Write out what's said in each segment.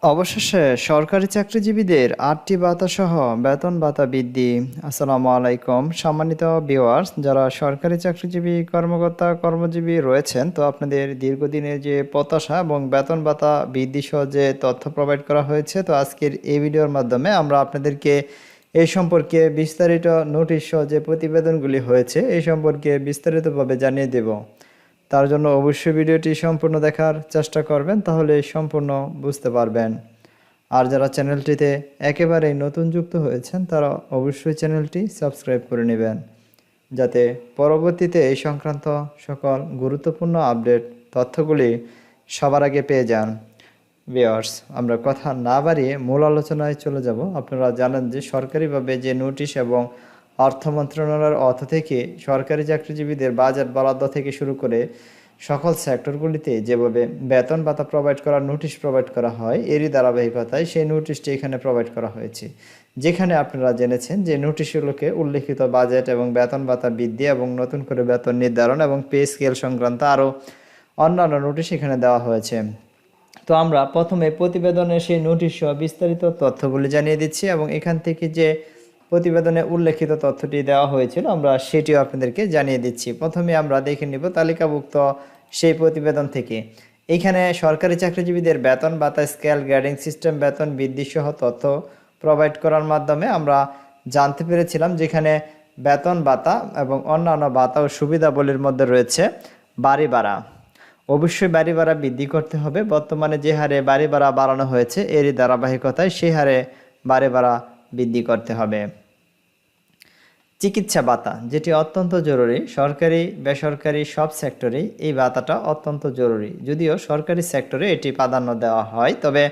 অবশেষে সরকারি চাকরিজীবীদের ৮টি ভাতাসহ বেতন ভাতা বৃদ্ধি। আসসালামু আলাইকুম সম্মানিত ভিউয়ার্স, যারা সরকারি চাকরিজীবী কর্মকর্তা কর্মজীবী রয়েছেন, তো আপনাদের দীর্ঘদিনের যে প্রত্যাশা এবং বেতন ভাতা বৃদ্ধি সহ যে তথ্য প্রোভাইড করা হয়েছে, তো আজকের এই ভিডিওর মাধ্যমে আমরা আপনাদেরকে এই সম্পর্কে বিস্তারিত নোটিশ সহ যে প্রতিবেদনগুলি হয়েছে এই সম্পর্কে বিস্তারিতভাবে জানিয়ে দেব। তার জন্য অবশ্যই ভিডিওটি সম্পূর্ণ দেখার চেষ্টা করবেন, তাহলে সম্পূর্ণ বুঝতে পারবেন। আর যারা চ্যানেলটিতে একেবারেই নতুন যুক্ত হয়েছেন তারা অবশ্যই চ্যানেলটি সাবস্ক্রাইব করে নেবেন, যাতে পরবর্তীতে এই সংক্রান্ত সকল গুরুত্বপূর্ণ আপডেট তথ্যগুলি সবার আগে পেয়ে যান। ভিউয়ার্স, আমরা কথা না বাড়িয়ে মূল আলোচনায় চলে যাব। আপনারা জানেন যে সরকারিভাবে যে নোটিশ এবং অর্থ মন্ত্রণালয়ের অর্থ থেকে সরকারি চাকরিজীবীদের বাজেট বরাদ্দ থেকে শুরু করে সকল সেক্টরগুলিতে যেভাবে বেতন ভাতা প্রোভাইড করার নোটিশ প্রোভাইড করা হয়, এরই ধারাবাহিকতায় সেই নোটিশটি এখানে প্রোভাইড করা হয়েছে, যেখানে আপনারা জেনেছেন যে নোটিশগুলোকে উল্লেখিত বাজেট এবং বেতন ভাতা বৃদ্ধি এবং নতুন করে বেতন নির্ধারণ এবং পে স্কেল সংক্রান্ত আরও অন্যান্য নোটিশ এখানে দেওয়া হয়েছে। তো আমরা প্রথমে প্রতিবেদনে সেই নোটিশ সহ বিস্তারিত তথ্যগুলি জানিয়ে দিচ্ছি এবং এখান থেকে যে প্রতিবেদনে উল্লেখিত তথ্যটি দেওয়া হয়েছিল আমরা সেটিও আপনাদেরকে জানিয়ে দিচ্ছি। প্রথমে আমরা দেখে নিব তালিকাভুক্ত সেই প্রতিবেদন থেকে। এইখানে সরকারি চাকরিজীবীদের বেতন ভাতা স্কেল গ্রেডিং সিস্টেম বেতন বৃদ্ধি সহ তথ্য প্রোভাইড করার মাধ্যমে আমরা জানতে পেরেছিলাম যেখানে বেতন ভাতা এবং অন্যান্য ভাতা ও সুবিধাবলীর মধ্যে রয়েছে বাড়ি ভাড়া। অবশ্যই বাড়ি ভাড়া বৃদ্ধি করতে হবে। বর্তমানে যে হারে বাড়ি ভাড়া বাড়ানো হয়েছে এরই ধারাবাহিকতায় সেই হারে বাড়ি ভাড়া বৃদ্ধি করতে হবে। চিকিৎসা ভাতা, যেটি অত্যন্ত জরুরি, সরকারি বেসরকারি সব সেক্টরেই এই ভাতাটা অত্যন্ত জরুরি। যদিও সরকারি সেক্টরে এটি প্রাধান্য দেওয়া হয়, তবে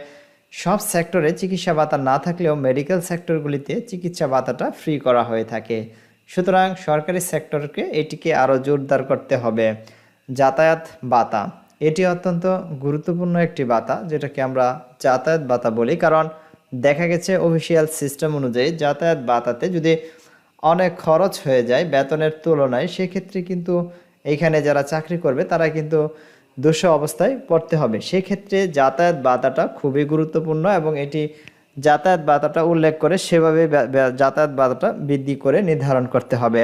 সব সেক্টরে চিকিৎসা ভাতা না থাকলেও মেডিকেল সেক্টরগুলিতে চিকিৎসা ভাতাটা ফ্রি করা হয়ে থাকে। সুতরাং সরকারি সেক্টরকে এটিকে আরও জোরদার করতে হবে। যাতায়াত ভাতা, এটি অত্যন্ত গুরুত্বপূর্ণ একটি ভাতা, যেটাকে আমরা যাতায়াত ভাতা বলি, কারণ দেখা গেছে অফিসিয়াল সিস্টেম অনুযায়ী যাতায়াত ভাতাতে যদি অনেক খরচ হয়ে যায় বেতনের তুলনায়, সেক্ষেত্রে কিন্তু এইখানে যারা চাকরি করবে তারা কিন্তু দুঃস্থ অবস্থায় পড়তে হবে। সেক্ষেত্রে যাতায়াত ভাতাটা খুবই গুরুত্বপূর্ণ এবং এটি যাতায়াত ভাতাটা উল্লেখ করে সেভাবে যাতায়াত ভাতাটা বৃদ্ধি করে নির্ধারণ করতে হবে।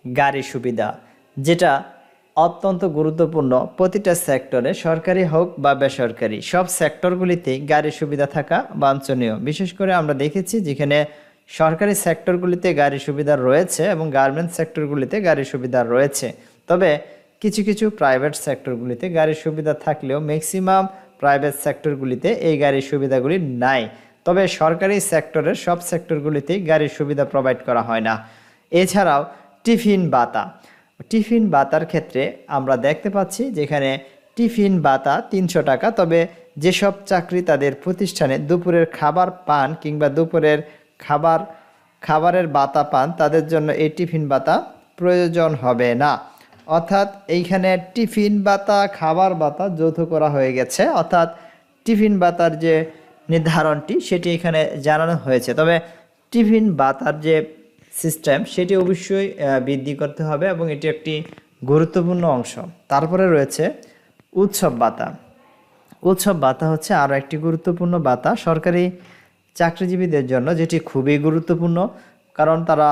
গাড়ি সুবিধা, যেটা অত্যন্ত গুরুত্বপূর্ণ। প্রতিটা সেক্টরে সরকারি হোক বা বেসরকারি সব সেক্টরগুলিতেই গাড়ি সুবিধা থাকা বাঞ্ছনীয়। বিশেষ করে আমরা দেখেছি যেখানে সরকারি সেক্টরগুলিতে গাড়ি সুবিধা রয়েছে এবং গার্মেন্টস সেক্টরগুলিতে গাড়ি সুবিধা রয়েছে, তবে কিছু কিছু প্রাইভেট সেক্টরগুলিতে গাড়ির সুবিধা থাকলেও ম্যাক্সিমাম প্রাইভেট সেক্টরগুলিতে এই গাড়ির সুবিধাগুলি নাই। তবে সরকারি সেক্টরের সব সেক্টরগুলিতেই গাড়ির সুবিধা প্রোভাইড করা হয় না। এছাড়াও টিফিন ভাতা, টিফিন ভাতার ক্ষেত্রে আমরা দেখতে পাচ্ছি যেখানে টিফিন ভাতা ৩০০ টাকা, তবে যেসব চাকরি তাদের প্রতিষ্ঠানে দুপুরের খাবার পান কিংবা দুপুরের খাবারের ভাতা পান তাদের জন্য এই টিফিন ভাতা প্রয়োজন হবে না। অর্থাৎ এইখানে টিফিন ভাতা খাবার ভাতা যৌথ করা হয়ে গেছে, অর্থাৎ টিফিন ভাতার যে নির্ধারণটি সেটি এখানে জানানো হয়েছে। তবে টিফিন ভাতার যে সিস্টেম সেটি অবশ্যই বৃদ্ধি করতে হবে এবং এটি একটি গুরুত্বপূর্ণ অংশ। তারপরে রয়েছে উৎসব ভাতা। উৎসব ভাতা হচ্ছে আরও একটি গুরুত্বপূর্ণ ভাতা সরকারি চাকরিজীবীদের জন্য, যেটি খুবই গুরুত্বপূর্ণ, কারণ তারা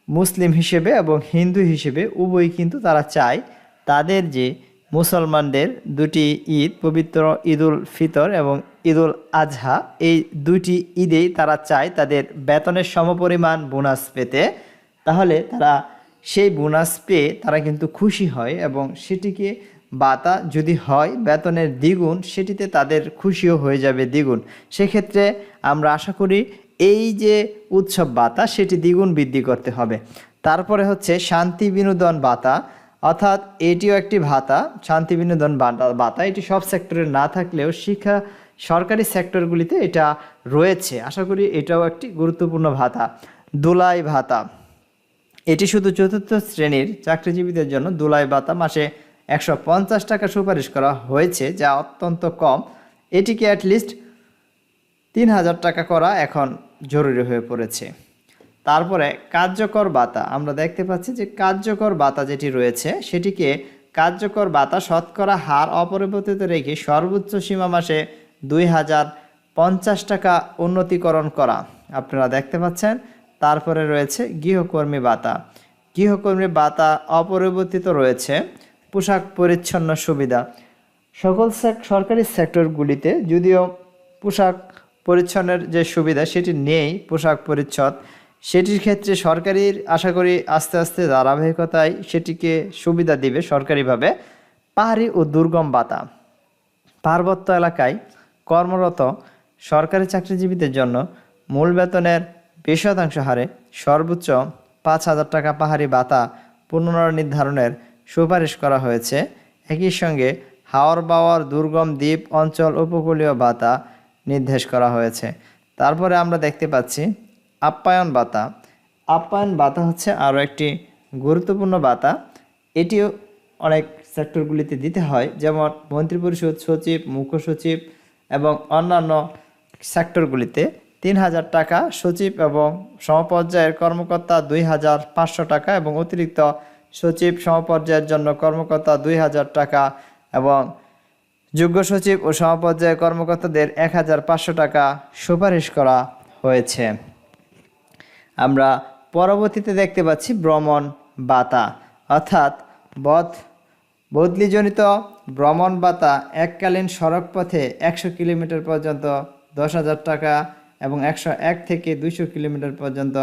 মুসলিম হিসেবে এবং হিন্দু হিসেবে উভয়ই কিন্তু তারা চায় তাদের যে মুসলমানদের দুটি ঈদ, পবিত্র ঈদুল ফিতর এবং ঈদুল আজহা, এই দুইটি ঈদেই তারা চায় তাদের বেতনের সমপরিমাণ বোনাস পেতে। তাহলে তারা সেই বোনাস পেয়ে তারা কিন্তু খুশি হয় এবং সেটিকে ভাতা যদি হয় বেতনের দ্বিগুণ, সেটিতে তাদের খুশিও হয়ে যাবে দ্বিগুণ। সেক্ষেত্রে আমরা আশা করি এই যে উৎসব ভাতা সেটি দ্বিগুণ বৃদ্ধি করতে হবে। তারপরে হচ্ছে শান্তি বিনোদন ভাতা, অর্থাৎ এটিও একটি ভাতা, শান্তি বিনোদন ভাতা। এটি সব সেক্টরে না থাকলেও শিক্ষা সরকারি সেক্টরগুলিতে এটা রয়েছে। আশা করি এটাও একটি গুরুত্বপূর্ণ ভাতা। দুলাই ভাতা, এটি শুধু চতুর্থ শ্রেণীর চাকরিজীবীদের জন্য দুলাই ভাতা মাসে 150 টাকা সুপারিশ করা হয়েছে, যা অত্যন্ত কম। এটিকে অ্যাটলিস্ট 3000 টাকা করা এখন জরুরি হয়ে পড়েছে। তারপরে কার্যকর ভাতা, আমরা দেখতে পাচ্ছি যে কার্যকর ভাতা যেটি রয়েছে সেটিকে কার্যকর ভাতা শতকরা হার অপরিবর্তিত রেখে সর্বোচ্চ সীমা মাসে 2050 টাকা উন্নতিকরণ করা, আপনারা দেখতে পাচ্ছেন। তারপরে রয়েছে গৃহকর্মী ভাতা। গৃহকর্মী ভাতা অপরিবর্তিত রয়েছে। পোশাক পরিচ্ছন্ন সুবিধা, সকল সরকারি সেক্টরগুলিতে যদিও পোশাক পরিচ্ছন্নের যে সুবিধা সেটি নেই, পোশাক পরিচ্ছদ সেটির ক্ষেত্রে সরকারির আশা করি আস্তে আস্তে ধারাবাহিকতায় সেটিকে সুবিধা দিবে সরকারিভাবে। পাহাড়ি ও দুর্গম ভাতা, পার্বত্য এলাকায় কর্মরত সরকারি চাকরিজীবীদের জন্য মূল বেতনের 20% হারে সর্বোচ্চ 5,000 টাকা পাহাড়ি ভাতা পুনর্নির্ধারণের সুপারিশ করা হয়েছে। একই সঙ্গে হাওর বাওয়ার দুর্গম দ্বীপ অঞ্চল উপকূলীয় ভাতা নির্দেশ করা হয়েছে। তারপরে আমরা দেখতে পাচ্ছি আপ্যায়ন ভাতা। আপ্যায়ন ভাতা হচ্ছে আরও একটি গুরুত্বপূর্ণ ভাতা। এটিও অনেক সেক্টরগুলিতে দিতে হয়, যেমন মন্ত্রিপরিষদ, সচিব, মুখ্য সচিব এবং অন্যান্য সেক্টরগুলিতে 3,000 টাকা, সচিব এবং সমপর্যায়ের কর্মকর্তা 2,500 টাকা এবং অতিরিক্ত সচিব সমপর্যায়ের জন্য কর্মকর্তা 2,000 টাকা এবং যোগ্য সচিব ও সমপর্যায়ের কর্মকর্তাদের 1,500 টাকা সুপারিশ করা হয়েছে। আমরা পরবর্তীতে দেখতে পাচ্ছি ভ্রমণ ভাতা, অর্থাৎ বদলিজনিত ভ্রমণ ভাতা এককালীন সড়কপথে 100 কিলোমিটার পর্যন্ত 10,000 টাকা এবং 101 থেকে 200 কিলোমিটার পর্যন্ত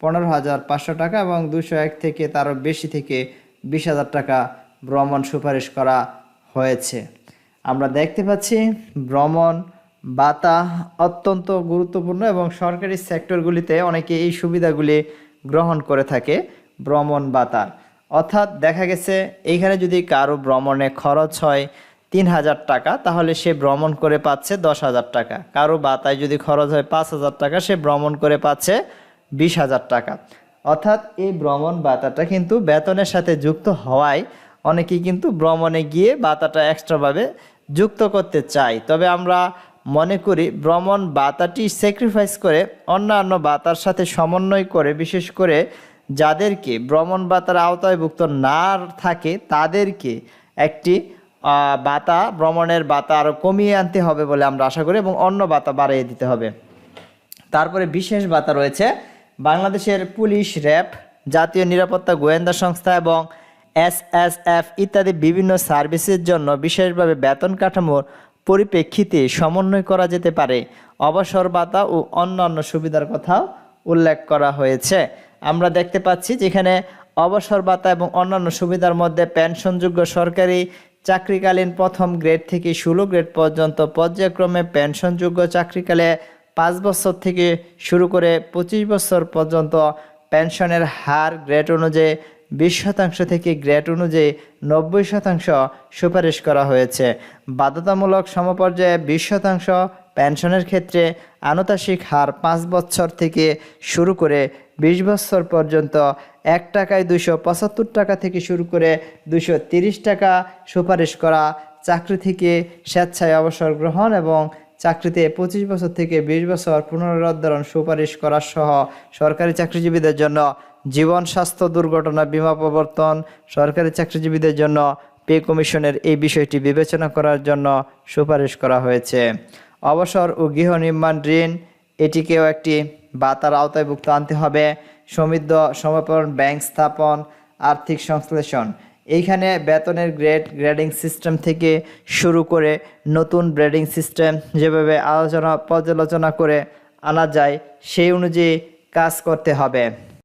15,500 টাকা এবং 201 থেকে তারও বেশি থেকে 20,000 টাকা ভ্রমণ সুপারিশ করা হয়েছে। আমরা দেখতে পাচ্ছি ভ্রমণ ভাতা অত্যন্ত গুরুত্বপূর্ণ এবং সরকারি সেক্টরগুলিতে অনেকে এই সুবিধাগুলি গ্রহণ করে থাকে ভ্রমণ ভাতার। অর্থাৎ দেখা গেছে এইখানে যদি কারো ভ্রমণে খরচ হয় 3,000 টাকা, তাহলে সে ভ্রমণ করে পাচ্ছে 10,000 টাকা। কারো ভাতায় যদি খরচ হয় 5,000 টাকা, সে ভ্রমণ করে পাচ্ছে 20,000 টাকা। অর্থাৎ এই ভ্রমণ ভাতাটা কিন্তু বেতনের সাথে যুক্ত হওয়ায় অনেকেই কিন্তু ভ্রমণে গিয়ে ভাতাটা এক্সট্রাভাবে যুক্ত করতে চায়। তবে আমরা মনে করি ভ্রমণ ভাতাটি স্যাক্রিফাইস করে অন্যান্য ভাতার সাথে সমন্বয় করে, বিশেষ করে যাদেরকে ভ্রমণ ভাতার আওতায়ভুক্ত না থাকে তাদেরকে একটি ভাতা, ভ্রমণের ভাতা আরও কমিয়ে আনতে হবে বলে আমরা আশা করি এবং অন্য ভাতা বাড়িয়ে দিতে হবে। তারপরে বিশেষ ভাতা রয়েছে। বাংলাদেশের পুলিশ, র্যাব, জাতীয় নিরাপত্তা গোয়েন্দা সংস্থা এবং SSF ইত্যাদি বিভিন্ন সার্ভিসের জন্য বিশেষভাবে বেতন কাঠামোর পরিপ্রেক্ষিতে সমন্বয় করা যেতে পারে। অবসর ভাতা ও অন্যান্য সুবিধার কথাও উল্লেখ করা হয়েছে। আমরা দেখতে পাচ্ছি যেখানে অবসর ভাতা এবং অন্যান্য সুবিধার মধ্যে পেনশনযোগ্য সরকারি চাকরিকালীন প্রথম গ্রেড থেকে 16 গ্রেড পর্যন্ত পর্যায়ক্রমে পেনশনযোগ্য চাকরিকালে 5 বছর থেকে শুরু করে 25 বছর পর্যন্ত পেনশনের হার গ্রেড অনুযায়ী 20% থেকে গ্রেড অনুযায়ী 90% সুপারিশ করা হয়েছে। বাধ্যতামূলক সমপর্যায়ে 20% পেনশনের ক্ষেত্রে আনুতাসিক হার 5 বছর থেকে শুরু করে 20 বছর পর্যন্ত 1 টাকায় 275 টাকা থেকে শুরু করে 230 টাকা সুপারিশ করা। চাকরি থেকে স্বেচ্ছায় অবসর গ্রহণ এবং চাকরিতে 25 বছর থেকে 20 বছর পুনরুদ্ধারণ সুপারিশ করা সহ সরকারি চাকরিজীবীদের জন্য জীবন স্বাস্থ্য দুর্ঘটনা বীমা প্রবর্তন, সরকারি চাকরিজীবীদের জন্য পে কমিশনের এই বিষয়টি বিবেচনা করার জন্য সুপারিশ করা হয়েছে। অবসর ও গৃহ নির্মাণ ঋণ, এটিকেও একটি ভাতার আওতায়ভুক্ত আনতে হবে। সমৃদ্ধ সমাপন ব্যাংক স্থাপন, আর্থিক সংশ্লেষণ, এইখানে বেতনের গ্রেডিং সিস্টেম থেকে শুরু করে নতুন গ্রেডিং সিস্টেম যেভাবে পর্যালোচনা করে আনা যায় সেই অনুযায়ী কাজ করতে হবে।